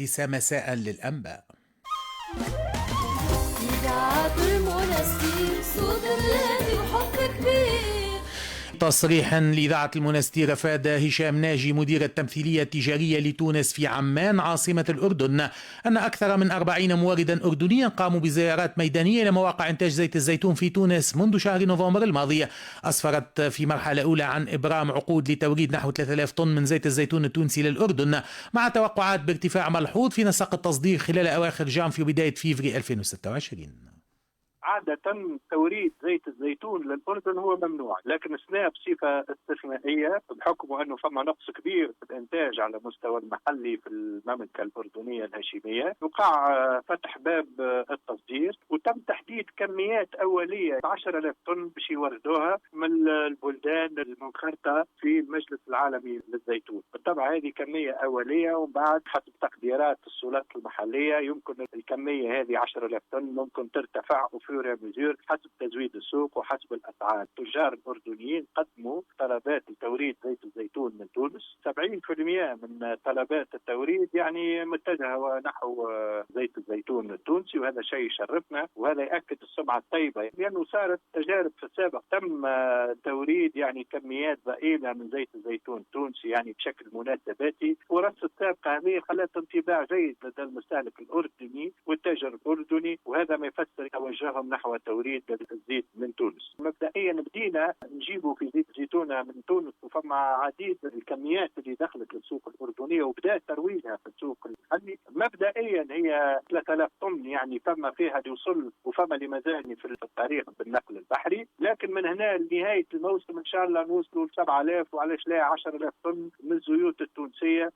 السادسة مساء للأنباء. إذاعة المنستير صوت الذي وحب كبير. تصريحا لإذاعة المنستير أفاد هشام ناجي مدير التمثيلية التجارية لتونس في عمان عاصمة الأردن أن أكثر من 40 موردا أردنيا قاموا بزيارات ميدانية لمواقع إنتاج زيت الزيتون في تونس منذ شهر نوفمبر الماضي. أسفرت في مرحلة أولى عن إبرام عقود لتوريد نحو 3000 طن من زيت الزيتون التونسي للأردن، مع توقعات بارتفاع ملحوظ في نسق التصدير خلال أواخر جانفي وبداية فيفري 2026. عادة توريد زيت الزيتون للأردن هو ممنوع، لكن السنة بصفة استثنائية بحكم أنه فما نقص كبير في الإنتاج على مستوى المحلي في المملكة الأردنية الهاشمية، وقع فتح باب التصدير وتم تحديد كميات أولية 10,000 طن باش يوردوها من البلدان المنخرطة في المجلس العالمي للزيتون. بالطبع هذه كمية أولية، ومن بعد حسب تقديرات السلطات المحلية يمكن الكمية هذه 10,000 طن ممكن ترتفع وفي مزور حسب تزويد السوق وحسب الأسعار. التجار الأردنيين قدموا طلبات لتوريد زيت الزيتون من تونس. 70% من طلبات التوريد يعني متجهة نحو زيت الزيتون التونسي، وهذا شيء يشرفنا وهذا يأكد السمعة الطيبة، لأنه صارت تجارب في السابق تم توريد يعني كميات ضئيلة من زيت الزيتون التونسي يعني بشكل مناسباتي، ورص السابقة هذه خلت انطباع جيد لدى المستهلك الأردني والتاجر الأردني، وهذا ما يفسر توجههم نحو توريد الزيت من تونس. مبدئيا بدينا نجيبوا في زيت زيتونة من تونس، وفما عديد الكميات اللي دخلت للسوق الأردنية وبدأ ترويجها في السوق المحلي. مبدئيا هي 3000 طن، يعني فما فيها يوصل وفما اللي مازال في الطريق بالنقل البحري، لكن من هنا لنهاية الموسم إن شاء الله نوصلوا ل 7000 وعلاش لا 10,000 طن من الزيوت التونسية.